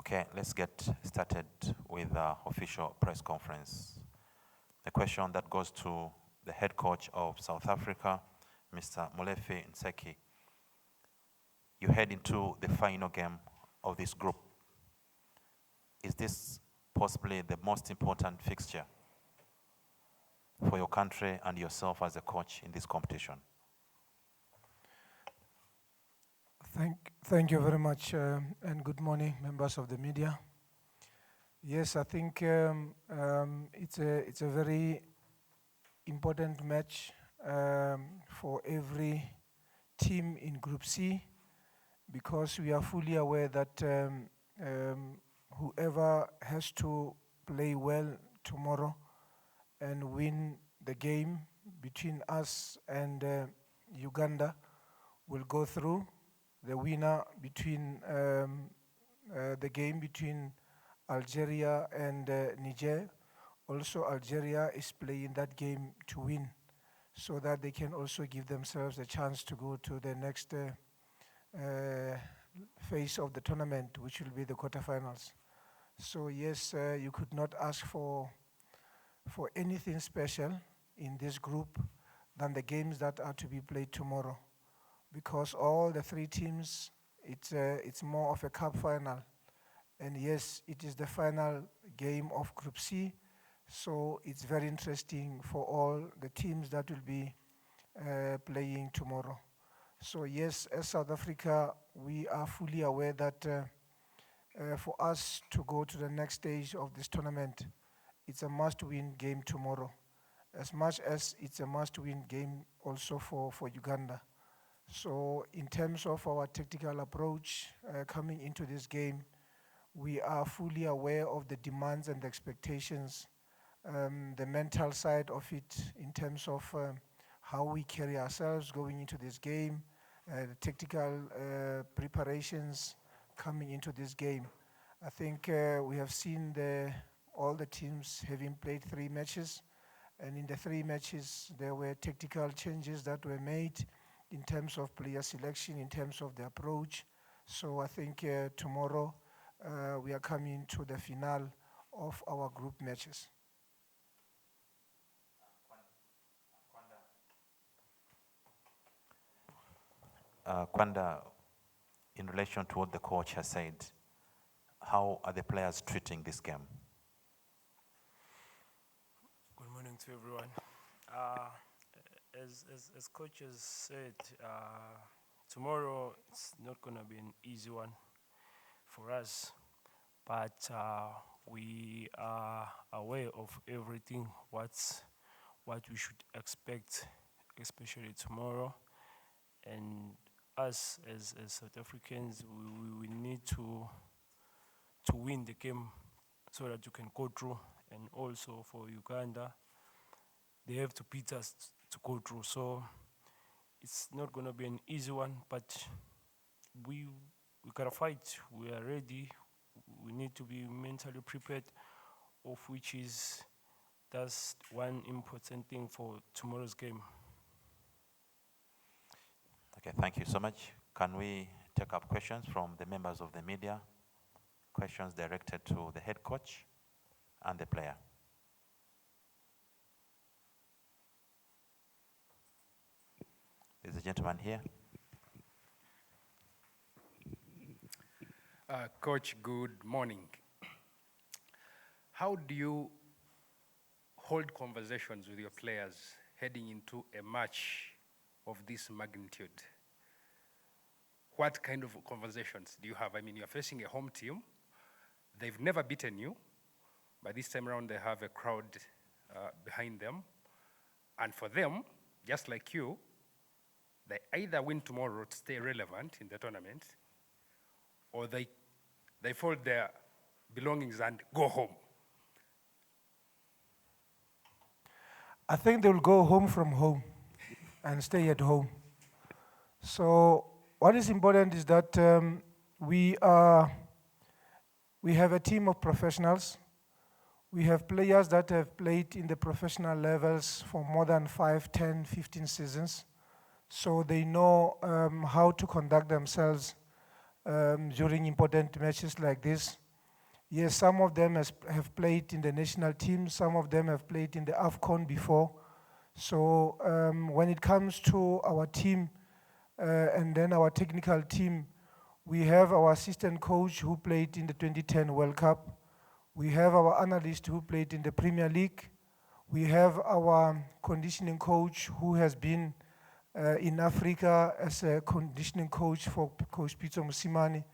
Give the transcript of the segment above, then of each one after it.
Okay, let's get started with the official press conference. The question that goes to the head coach of South Africa, Mr. Molefi Ntseki. You head into the final game of this group. Is this possibly the most important fixture for your country and yourself as a coach in this competition? Thank you very much, and good morning, members of the media. Yes, I think it's a very important match for every team in Group C, because we are fully aware that whoever has to play well tomorrow and win the game between us and Uganda will go through. The winner between the game between Algeria and Niger. Also, Algeria is playing that game to win, so that they can also give themselves a chance to go to the next phase of the tournament, which will be the quarterfinals. So yes, you could not ask for anything special in this group than the games that are to be played tomorrow, because all the three teams, it's more of a cup final. And yes, it is the final game of Group C, so it's very interesting for all the teams that will be playing tomorrow. So yes, as South Africa, we are fully aware that for us to go to the next stage of this tournament, it's a must-win game tomorrow, as much as it's a must-win game also for Uganda. So in terms of our tactical approach coming into this game, we are fully aware of the demands and the expectations, the mental side of it in terms of how we carry ourselves going into this game, the tactical preparations coming into this game. I think we have seen all the teams having played 3 matches, and in the 3 matches there were tactical changes that were made in terms of player selection, in terms of the approach. So I think tomorrow we are coming to the finale of our group matches. Kwanda, in relation to what the coach has said, how are the players treating this game? Good morning to everyone. As coaches said, tomorrow it's not going to be an easy one for us, but we are aware of everything, what we should expect, especially tomorrow. And us as South Africans, we need to win the game so that you can go through. And also for Uganda, they have to beat us to go through. So it's not going to be an easy one, but we gotta fight. We are ready. We need to be mentally prepared, of which that's one important thing for tomorrow's game. Okay, thank you so much. Can we take up questions from the members of the media? Questions directed to the head coach and the player. There's a gentleman here. Coach, good morning. How do you hold conversations with your players heading into a match of this magnitude? What kind of conversations do you have? I mean, you're facing a home team. They've never beaten you, but this time around they have a crowd behind them. And for them, just like you, they either win tomorrow to stay relevant in the tournament, or they fold their belongings and go home. I think they will go home from home and stay at home. So what is important is that we have a team of professionals. We have players that have played in the professional levels for more than 5, 10, 15 seasons. So they know how to conduct themselves during important matches like this. Yes, some of them have played in the national team, some of them have played in the AFCON before. So when it comes to our team and then our technical team, we have our assistant coach who played in the 2010 World Cup. We have our analyst who played in the Premier League. We have our conditioning coach who has been in Africa as a conditioning coach for Coach Pitso Mosimane.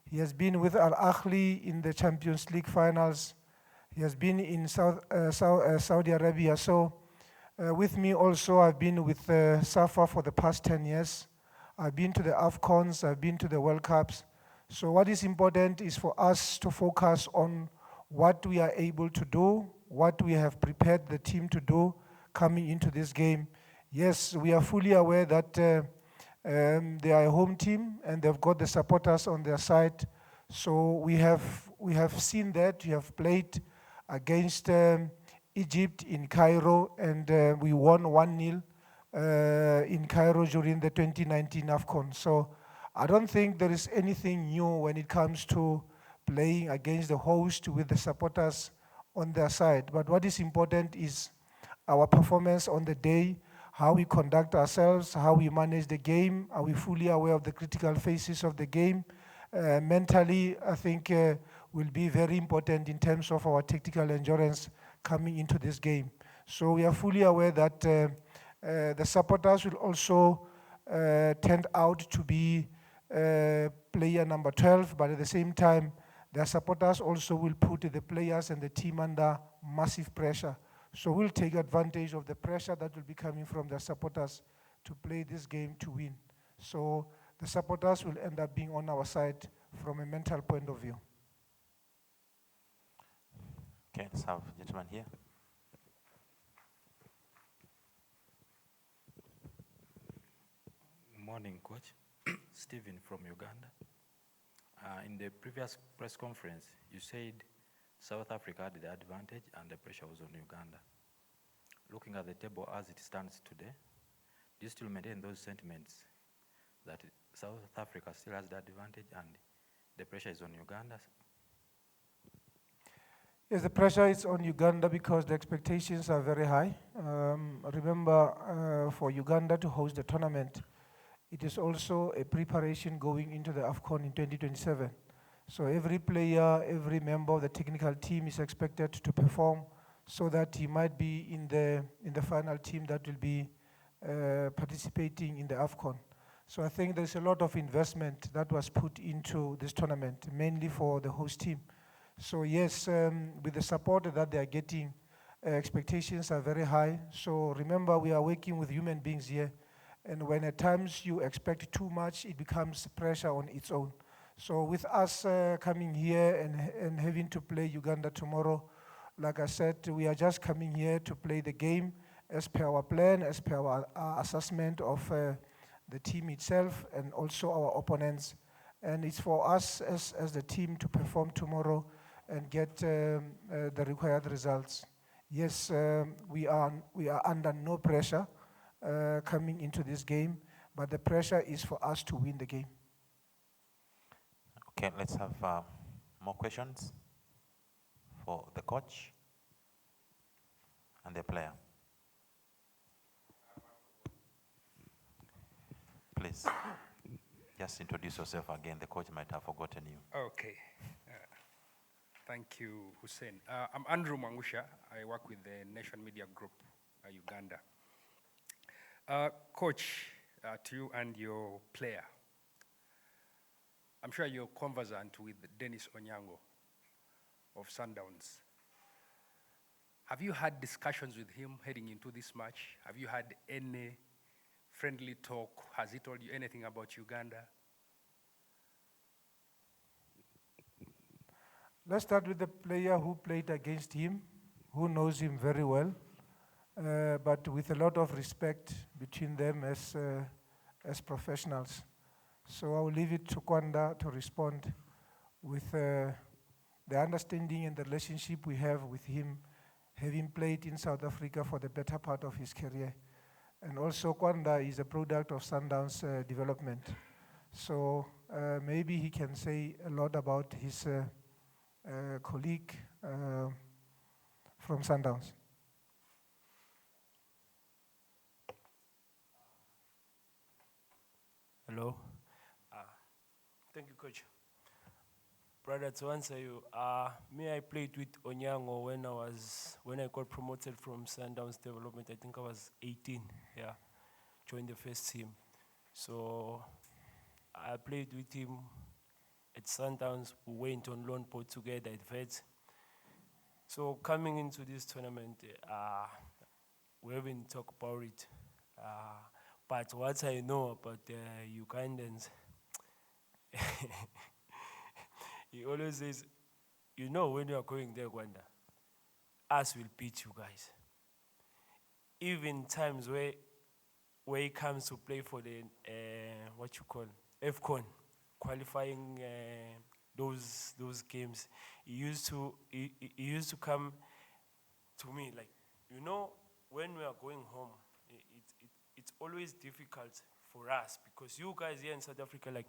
He has been with Al Ahly in the Champions League finals. He has been in Saudi Arabia. So with me also, I've been with SAFA for the past 10 years. I've been to the AFCONs, I've been to the World Cups. So what is important is for us to focus on what we are able to do, what we have prepared the team to do coming into this game. Yes, we are fully aware that they are a home team and they've got the supporters on their side. So we have seen that. We have played against Egypt in Cairo and we won 1-0 in Cairo during the 2019 AFCON. So I don't think there is anything new when it comes to playing against the host with the supporters on their side. But what is important is our performance on the day, how we conduct ourselves, how we manage the game. Are we fully aware of the critical phases of the game? Mentally, I think will be very important in terms of our tactical endurance coming into this game. So we are fully aware that the supporters will also tend out to be player number 12, but at the same time, the supporters also will put the players and the team under massive pressure. So we'll take advantage of the pressure that will be coming from the supporters to play this game to win. So the supporters will end up being on our side from a mental point of view. Okay, let's have a gentleman here. Morning, Coach. Stephen from Uganda. In the previous press conference, you said South Africa had the advantage and the pressure was on Uganda. Looking at the table as it stands today, do you still maintain those sentiments that South Africa still has the advantage and the pressure is on Uganda? Yes, the pressure is on Uganda because the expectations are very high. Remember, for Uganda to host the tournament, it is also a preparation going into the AFCON in 2027. So every player, every member of the technical team is expected to perform so that he might be in the final team that will be participating in the AFCON. So I think there's a lot of investment that was put into this tournament, mainly for the host team. So yes, with the support that they are getting, expectations are very high. So remember, we are working with human beings here. And when at times you expect too much, it becomes pressure on its own. So with us coming here and having to play Uganda tomorrow, like I said, we are just coming here to play the game as per our plan, as per our assessment of the team itself and also our opponents. And it's for us as the team to perform tomorrow and get the required results. Yes, we are under no pressure coming into this game, but the pressure is for us to win the game. Okay, let's have more questions for the coach and the player. Please, just introduce yourself again. The coach might have forgotten you. Okay. Thank you, Hussein. I'm Andrew Mangusha. I work with the Nation Media Group, Uganda. Coach, to you and your player, I'm sure you're conversant with Dennis Onyango of Sundowns. Have you had discussions with him heading into this match? Have you had any friendly talk? Has he told you anything about Uganda? Let's start with the player who played against him, who knows him very well, but with a lot of respect between them as professionals. So I will leave it to Kwanda to respond with the understanding and the relationship we have with him, having played in South Africa for the better part of his career. And also Kwanda is a product of Sundowns development. So maybe he can say a lot about his colleague from Sundowns. Hello. Thank you, Coach. Brother, to answer you, me, I played with Onyango when I got promoted from Sundowns Development. I think I was 18. Yeah, joined the first team. So I played with him at Sundowns. We went on loan boat together at Vets. So coming into this tournament, we haven't talked about it. But what I know about the Ugandans, he always says, you know, when you are going there, Rwanda, us will beat you guys. Even times where he comes to play for the, what you call, AFCON, qualifying those games, he used to come to me like, you know, when we are going home, it's always difficult for us because you guys here in South Africa, like,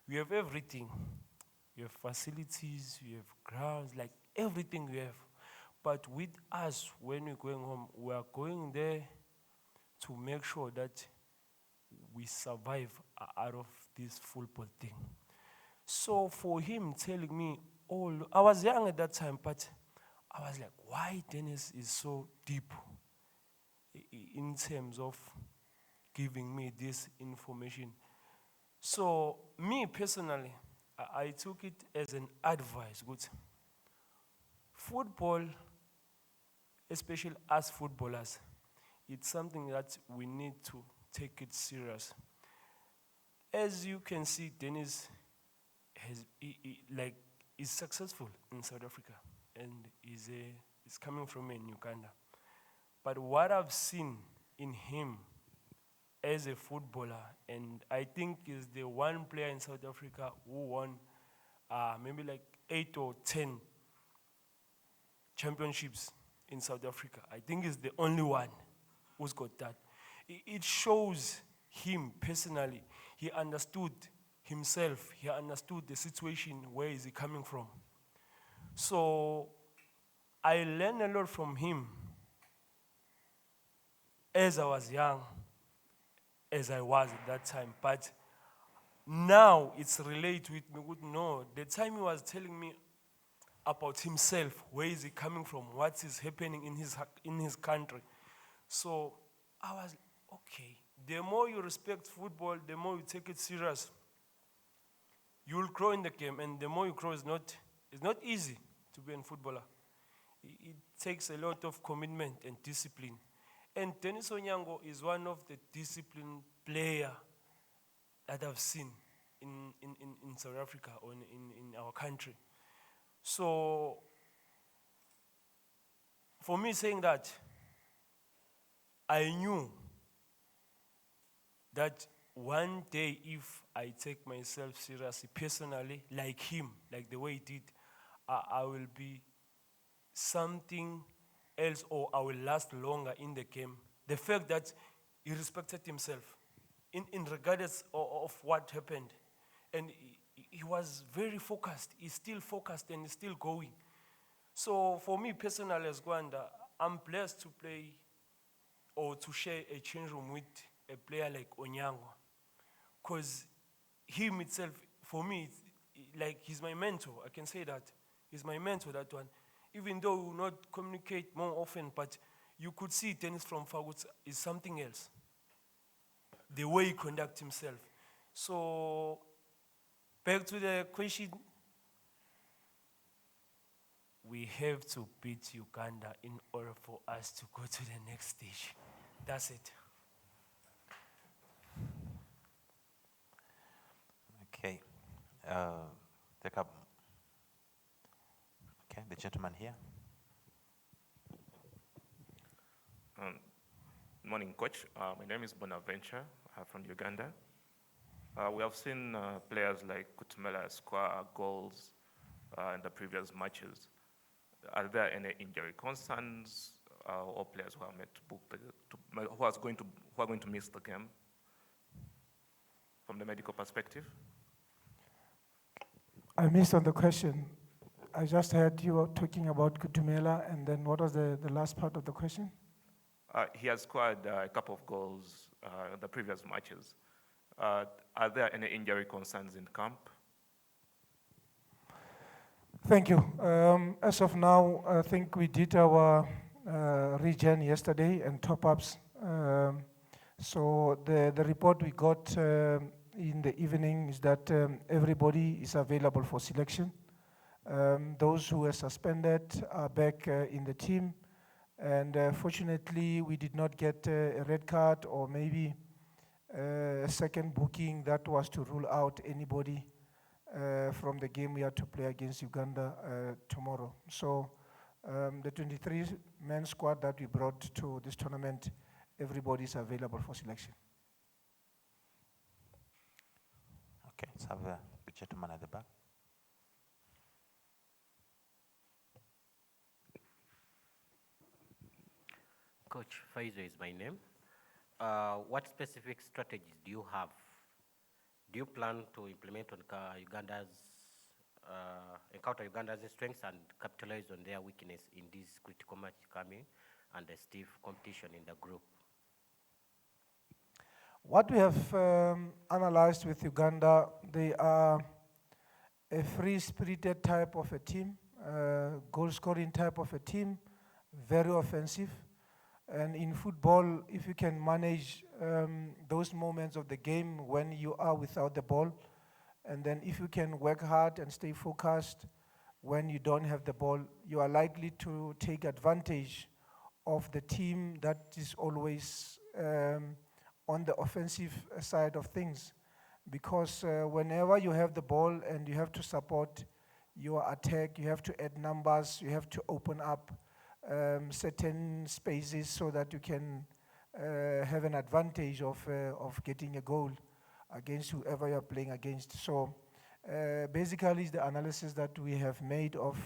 we have everything. We have facilities, we have grounds, like everything we have. But with us, when we're going home, we are going there to make sure that we survive out of this football thing. So for him telling me, I was young at that time, but I was like, why Dennis is so deep in terms of giving me this information. So me personally, I took it as an advice. Good. Football, especially as footballers, it's something that we need to take it serious. As you can see, Dennis is successful in South Africa and is coming from in Uganda. But what I've seen in him as a footballer, and I think is the one player in South Africa who won maybe like 8 or 10 championships in South Africa. I think he's the only one who's got that. It shows him personally. He understood himself. He understood the situation, where is he coming from. So I learned a lot from him as I was young, as I was at that time. But now it's related with me. No, the time he was telling me about himself, where is he coming from, what is happening in his country. So I was, okay, the more you respect football, the more you take it serious, you will grow in the game, and the more you grow, it's not easy to be a footballer. It takes a lot of commitment and discipline. And Dennis Onyango is one of the disciplined players that I've seen in South Africa or in our country. So for me saying that, I knew that one day if I take myself seriously, personally, like him, like the way he did, I will be something else, or I will last longer in the game. The fact that he respected himself in regardless of what happened. And he was very focused. He's still focused and he's still going. So for me personally as Gwanda, I'm blessed to play or to share a change room with a player like Onyango. Because him itself, for me, like he's my mentor. I can say that. He's my mentor, that one. Even though we will not communicate more often, but you could see Dennis from Fagut is something else. The way he conducts himself. So, back to the question. We have to beat Uganda in order for us to go to the next stage. That's it. Okay. Take up. Okay, the gentleman here. Morning, Coach. My name is Bonaventure from Uganda. We have seen players like Kutumela score goals in the previous matches. Are there any injury concerns or players who are meant to book who are going to miss the game from the medical perspective? I missed on the question. I just heard you were talking about Kutumela, and then what was the last part of the question? He has scored a couple of goals in the previous matches. Are there any injury concerns in camp? Thank you. As of now, I think we did our regen yesterday and top-ups. So the report we got in the evening is that everybody is available for selection. Those who were suspended are back in the team. And fortunately, we did not get a red card or maybe a second booking that was to rule out anybody from the game we had to play against Uganda tomorrow. So the 23-man squad that we brought to this tournament, everybody is available for selection. Okay, let's have the gentleman at the back. Coach Faizo is my name. What specific strategies do you have? Do you plan to implement on encounter Uganda's strengths and capitalize on their weakness in this critical match coming and the stiff competition in the group? What we have analyzed with Uganda, they are a free-spirited type of a team, goal-scoring type of a team, very offensive. And in football, if you can manage those moments of the game when you are without the ball, and then if you can work hard and stay focused when you don't have the ball, you are likely to take advantage of the team that is always on the offensive side of things. Because whenever you have the ball and you have to support your attack, you have to add numbers, you have to open up certain spaces so that you can have an advantage of getting a goal against whoever you're playing against. So basically the analysis that we have made of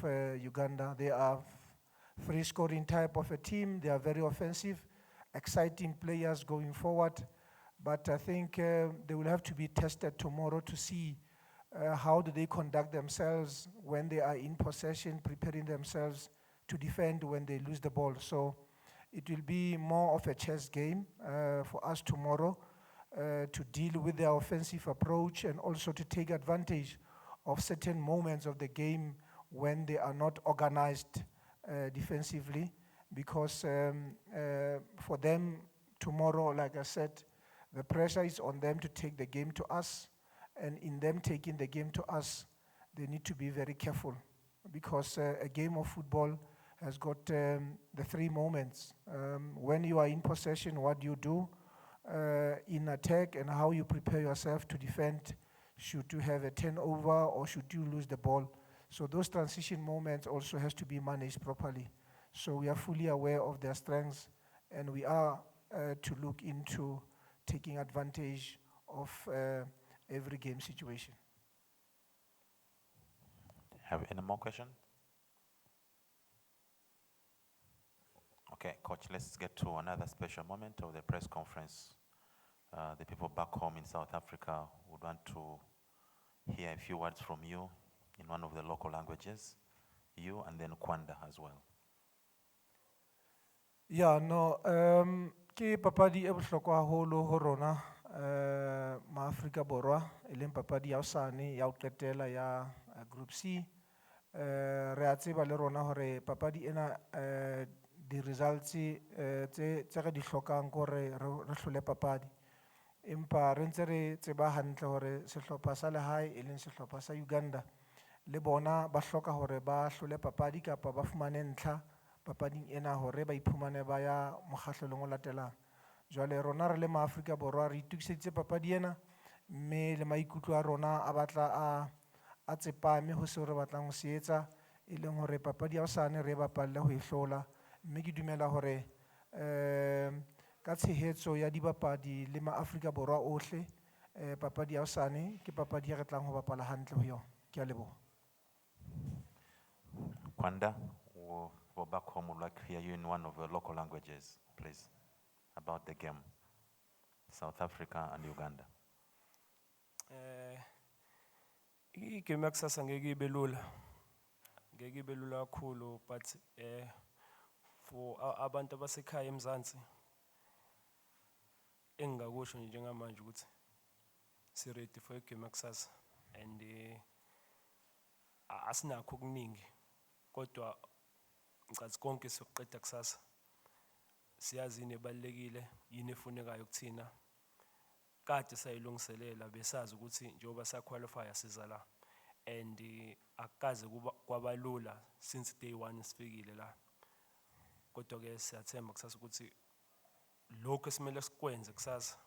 Uganda, they are free scoring type of a team. They are very offensive, exciting players going forward. But I think they will have to be tested tomorrow to see how do they conduct themselves when they are in possession, preparing themselves to defend when they lose the ball. So it will be more of a chess game for us tomorrow to deal with their offensive approach and also to take advantage of certain moments of the game when they are not organized defensively. Because for them tomorrow, like I said, the pressure is on them to take the game to us. And in them taking the game to us, they need to be very careful. Because a game of football has got the three moments. When you are in possession, what you do in attack and how you prepare yourself to defend, should you have a turnover or should you lose the ball. So those transition moments also has to be managed properly. So we are fully aware of their strengths and we are to look into taking advantage of every game situation. Have any more questions? Okay, Coach, let's get to another special moment of the press conference. The people back home in South Africa would want to hear a few words from you in one of the local languages, you and then Kwanda as well. Yeah, no, ke papadi e bohlokwa haholo ho rona ma Afrika Borwa, e leng papadi ya hosane ya ho qetela ya Group C. Re a tseba le rona hore papadi ena di results tse re di hlokang gore re hlole papadi. Empa re ntse re tseba hantle hore sehlopha sa lehae e leng sehlopha sa Uganda le bona ba hloka hore ba hlole papadi kapa ba fumane ntlha papading ena hore ba iphumane ba ya mokgahlelong o latelang. Jwale rona re le ma Afrika Borwa re itukiseditse papadi ena, mme le maikutlo a rona a batla a tsepame ho seo re batlang ho se etsa, e leng hore papadi ya hosane re bapalle ho e hlola. Mme ke dumela hore ka tshehetso ya dibapadi le ma Afrika Borwa ohle, papadi ya hosane ke papadi e re tlang ho bapala hantle ho yona. Ke a leboha. Kwanda, we'll back home, would like to hear you in one of the local languages, please, about the game, South Africa and Uganda. Igame kusasa ngeke ibe lula ngeke ibe lula kakhulu, but for abantu abasekhaya eMzansi engingakusho nje njengamanje ukuthi si ready for igame yakusasa, and asinakho okuningi kodwa ngicathi konke sokuqeda kusasa. Siyazi yini ebalekile, yini efunekayo kuthina. Kade sayilungiselela besazi ukuthi njengoba sa qualify siza la, and akukaze kwabalula since day 1 sifikile la. Kodwa ke siyathemba kusasa ukuthi lokho esimele sikwenze kusasa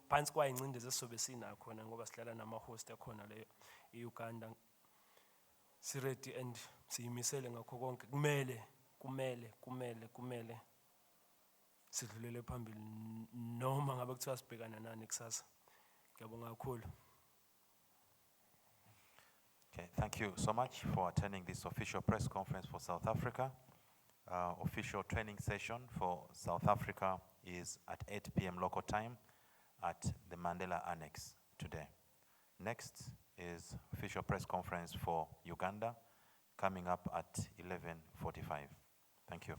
phansi kwayingcindezi esizobe sinakho khona ngoba sihlala nama-host akhona le e-Uganda. Si-ready and siyimisele ngakho konke. Kumele sidlulele phambili noma ngabe kuthiwa sibhekana nani kusasa. Ngiyabonga kakhulu. Okay, thank you so much for attending this official press conference for South Africa. Official training session for South Africa is at 8 p.m. local time at the Mandela Annex today. Next is official press conference for Uganda coming up at 11:45. Thank you.